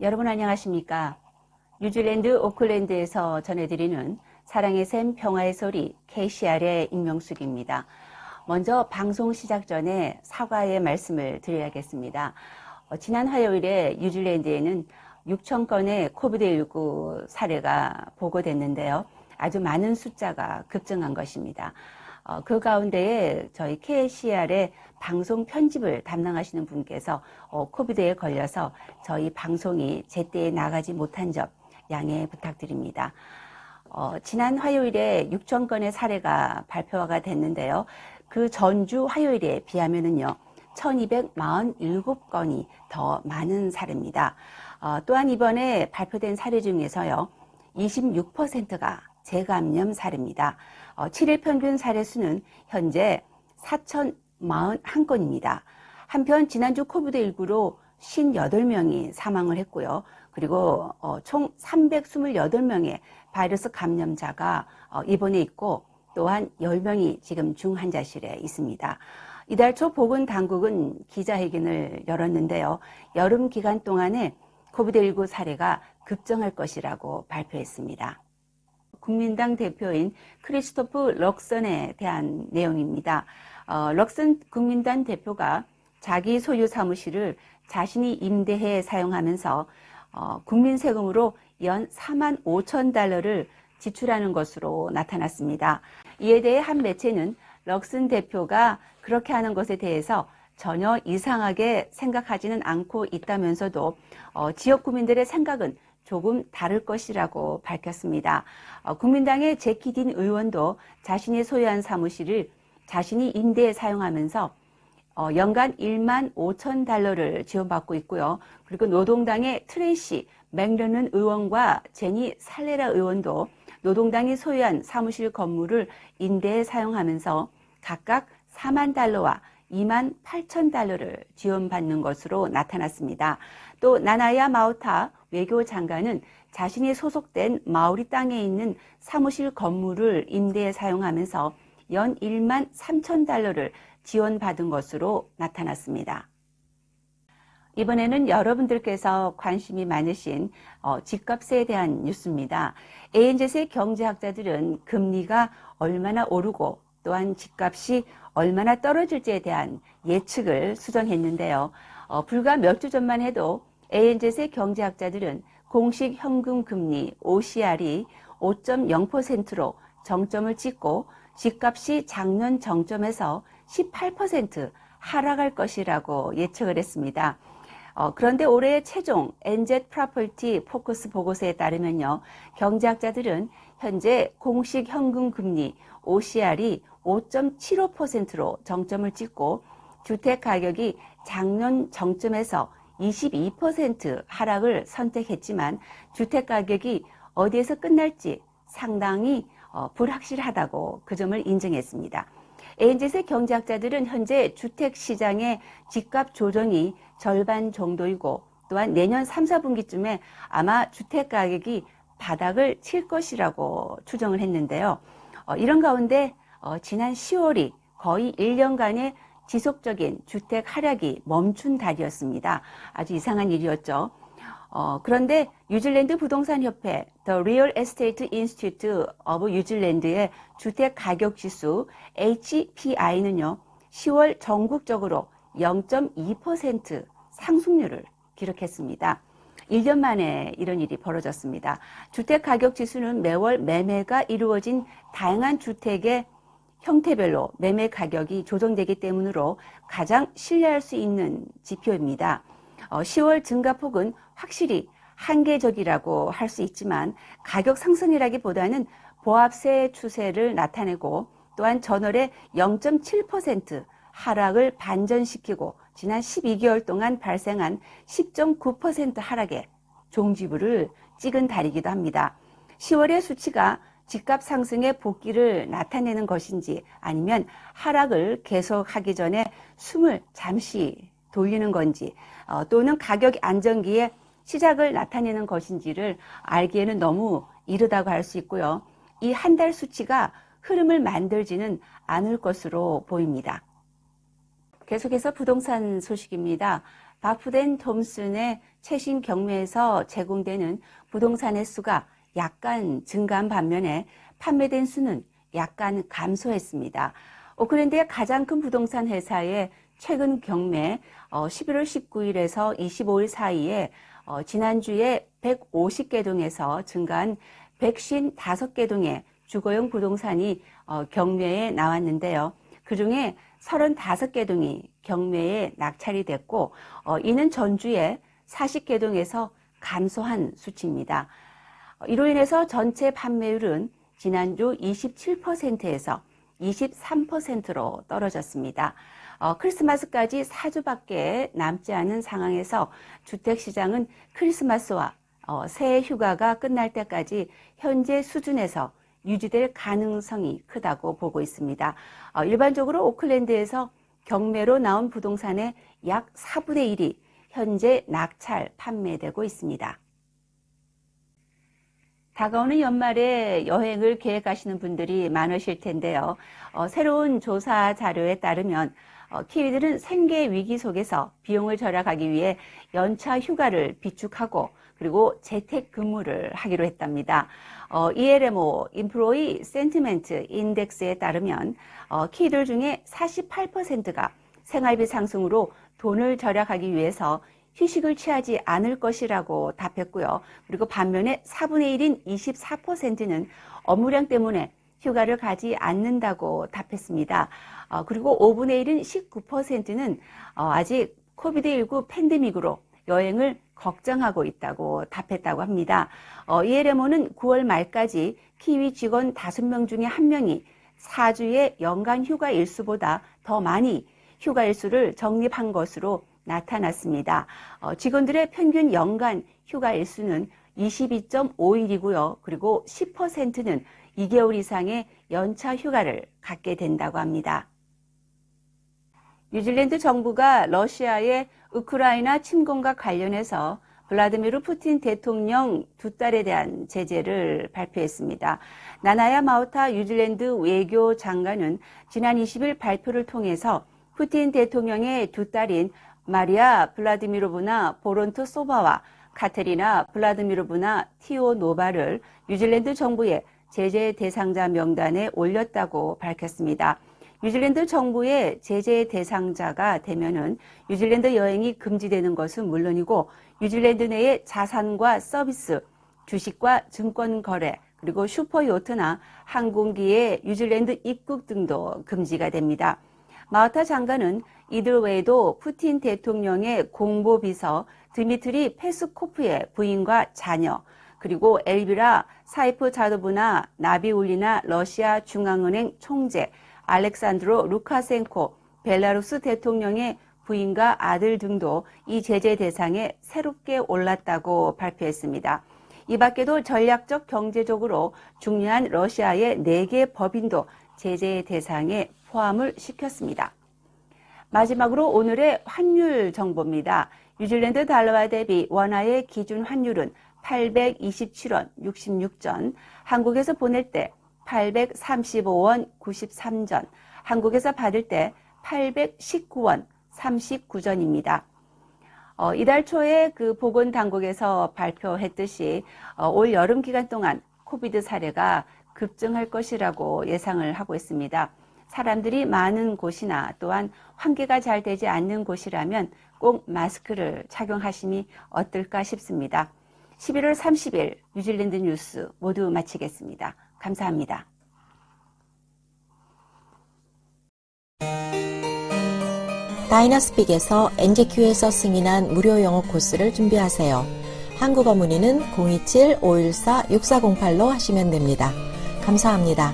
여러분 안녕하십니까? 뉴질랜드 오클랜드에서 전해드리는 사랑의 샘 평화의 소리 KCR의 임명숙입니다. 먼저 방송 시작 전에 사과의 말씀을 드려야겠습니다. 지난 화요일에 뉴질랜드에는 6천 건의 코비드19 사례가 보고됐는데요. 아주 많은 숫자가 급증한 것입니다. 그 가운데에 저희 KCR의 방송 편집을 담당하시는 분께서 코비드에 걸려서 저희 방송이 제때에 나가지 못한 점 양해 부탁드립니다. 지난 화요일에 6천 건의 사례가 발표가 됐는데요. 그 전주 화요일에 비하면은요, 1247건이 더 많은 사례입니다. 또한 이번에 발표된 사례 중에서요, 26%가 재감염 사례입니다. 7일 평균 사례 수는 현재 4,041건입니다. 한편 지난주 코비드19로 58명이 사망을 했고요. 그리고 총 328명의 바이러스 감염자가 입원해 있고 또한 10명이 지금 중환자실에 있습니다. 이달 초 보건당국은 기자회견을 열었는데요. 여름 기간 동안에 코비드19 사례가 급증할 것이라고 발표했습니다. 국민당 대표인 크리스토프 럭선에 대한 내용입니다. 럭선 국민당 대표가 자기 소유 사무실을 자신이 임대해 사용하면서 국민 세금으로 연 45,000달러를 지출하는 것으로 나타났습니다. 이에 대해 한 매체는 럭슨 대표가 그렇게 하는 것에 대해서 전혀 이상하게 생각하지는 않고 있다면서도 지역 구민들의 생각은 조금 다를 것이라고 밝혔습니다. 국민당의 제키 딘 의원도 자신이 소유한 사무실을 자신이 임대해 사용하면서 연간 15,000달러를 지원받고 있고요. 그리고 노동당의 트레이시 맥러넌 의원과 제니 살레라 의원도 노동당이 소유한 사무실 건물을 임대해 사용하면서 각각 4만 달러와 28,000달러를 지원받는 것으로 나타났습니다. 또 나나야 마우타 외교장관은 자신이 소속된 마오리 땅에 있는 사무실 건물을 임대해 사용하면서 연 13,000달러를 지원받은 것으로 나타났습니다. 이번에는 여러분들께서 관심이 많으신 집값에 대한 뉴스입니다. ANZ의 경제학자들은 금리가 얼마나 오르고 또한 집값이 얼마나 떨어질지에 대한 예측을 수정했는데요. 불과 몇 주 전만 해도 ANZ의 경제학자들은 공식 현금 금리 OCR이 5.0%로 정점을 찍고 집값이 작년 정점에서 18% 하락할 것이라고 예측을 했습니다. 그런데 올해의 최종 NZ 프로퍼티 포커스 보고서에 따르면요, 경제학자들은 현재 공식 현금 금리 OCR이 5.75%로 정점을 찍고 주택 가격이 작년 정점에서 22% 하락을 선택했지만 주택 가격이 어디에서 끝날지 상당히 불확실하다고 그 점을 인정했습니다. ANZ의 경제학자들은 현재 주택시장의 집값 조정이 절반 정도이고 또한 내년 3, 4분기쯤에 아마 주택가격이 바닥을 칠 것이라고 추정을 했는데요. 이런 가운데 지난 10월이 거의 1년간의 지속적인 주택 하락이 멈춘 달이었습니다. 아주 이상한 일이었죠. 그런데 뉴질랜드 부동산협회 The Real Estate Institute of 뉴질랜드의 주택 가격 지수 HPI는요, 10월 전국적으로 0.2% 상승률을 기록했습니다. 1년 만에 이런 일이 벌어졌습니다. 주택 가격 지수는 매월 매매가 이루어진 다양한 주택의 형태별로 매매 가격이 조정되기 때문으로 가장 신뢰할 수 있는 지표입니다. 10월 증가폭은 확실히 한계적이라고 할 수 있지만 가격 상승이라기보다는 보합세 추세를 나타내고 또한 전월에 0.7% 하락을 반전시키고 지난 12개월 동안 발생한 10.9% 하락의 종지부를 찍은 달이기도 합니다. 10월의 수치가 집값 상승의 복귀를 나타내는 것인지 아니면 하락을 계속하기 전에 숨을 잠시 돌리는 건지 또는 가격 안정기에 시작을 나타내는 것인지를 알기에는 너무 이르다고 할 수 있고요. 이 한 달 수치가 흐름을 만들지는 않을 것으로 보입니다. 계속해서 부동산 소식입니다. 바프덴 톰슨의 최신 경매에서 제공되는 부동산의 수가 약간 증가한 반면에 판매된 수는 약간 감소했습니다. 오클랜드의 가장 큰 부동산 회사의 최근 경매 11월 19일에서 25일 사이에 지난주에 150개 동에서 증가한 155개 동의 주거용 부동산이 경매에 나왔는데요. 그중에 35개 동이 경매에 낙찰이 됐고 이는 전주에 40개 동에서 감소한 수치입니다. 이로 인해서 전체 판매율은 지난주 27%에서 23%로 떨어졌습니다. 크리스마스까지 4주밖에 남지 않은 상황에서 주택시장은 크리스마스와 새해 휴가가 끝날 때까지 현재 수준에서 유지될 가능성이 크다고 보고 있습니다. 일반적으로 오클랜드에서 경매로 나온 부동산의 약 4분의 1이 현재 낙찰 판매되고 있습니다. 다가오는 연말에 여행을 계획하시는 분들이 많으실 텐데요. 새로운 조사 자료에 따르면 키위들은 생계 위기 속에서 비용을 절약하기 위해 연차 휴가를 비축하고 그리고 재택근무를 하기로 했답니다. ELMO (Employee Sentiment Index에 따르면 키위들 중에 48%가 생활비 상승으로 돈을 절약하기 위해서 휴식을 취하지 않을 것이라고 답했고요. 그리고 반면에 4분의 1인 24%는 업무량 때문에 휴가를 가지 않는다고 답했습니다. 그리고 5분의 1인 19%는 아직 코비드19 팬데믹으로 여행을 걱정하고 있다고 답했다고 합니다. ELMO는 9월 말까지 키위 직원 5명 중에 1명이 4주의 연간 휴가 일수보다 더 많이 휴가 일수를 적립한 것으로 나타났습니다. 직원들의 평균 연간 휴가 일수는 22.5일이고요. 그리고 10%는 2개월 이상의 연차 휴가를 갖게 된다고 합니다. 뉴질랜드 정부가 러시아의 우크라이나 침공과 관련해서 블라디미르 푸틴 대통령 2딸에 대한 제재를 발표했습니다. 나나야 마우타 뉴질랜드 외교장관은 지난 20일 발표를 통해서 푸틴 대통령의 2딸인 마리아 블라디미르브나 보론트소바와 카테리나 블라디미르브나 티오노바를 뉴질랜드 정부의 제재 대상자 명단에 올렸다고 밝혔습니다. 뉴질랜드 정부의 제재 대상자가 되면은 뉴질랜드 여행이 금지되는 것은 물론이고 뉴질랜드 내의 자산과 서비스, 주식과 증권 거래, 그리고 슈퍼요트나 항공기의 뉴질랜드 입국 등도 금지가 됩니다. 마우타 장관은 이들 외에도 푸틴 대통령의 공보비서 드미트리 페스코프의 부인과 자녀, 그리고 엘비라 사이프자도브나 나비울리나 러시아 중앙은행 총재, 알렉산드로 루카센코 벨라루스 대통령의 부인과 아들 등도 이 제재 대상에 새롭게 올랐다고 발표했습니다. 이 밖에도 전략적 경제적으로 중요한 러시아의 4개 법인도 제재 대상에 포함을 시켰습니다. 마지막으로 오늘의 환율 정보입니다. 뉴질랜드 달러와 대비 원화의 기준 환율은 827원 66전, 한국에서 보낼 때 835원 93전, 한국에서 받을 때 819원 39전입니다. 이달 초에 그 보건당국에서 발표했듯이 올 여름 기간 동안 코비드 사례가 급증할 것이라고 예상을 하고 있습니다. 사람들이 많은 곳이나 또한 환기가 잘 되지 않는 곳이라면 꼭 마스크를 착용하심이 어떨까 싶습니다. 11월 30일 뉴질랜드 뉴스 모두 마치겠습니다. 감사합니다. 다이너스픽에서 NGQ에서 승인한 무료 영어 코스를 준비하세요. 한국어 문의는 027-514-6408로 하시면 됩니다. 감사합니다.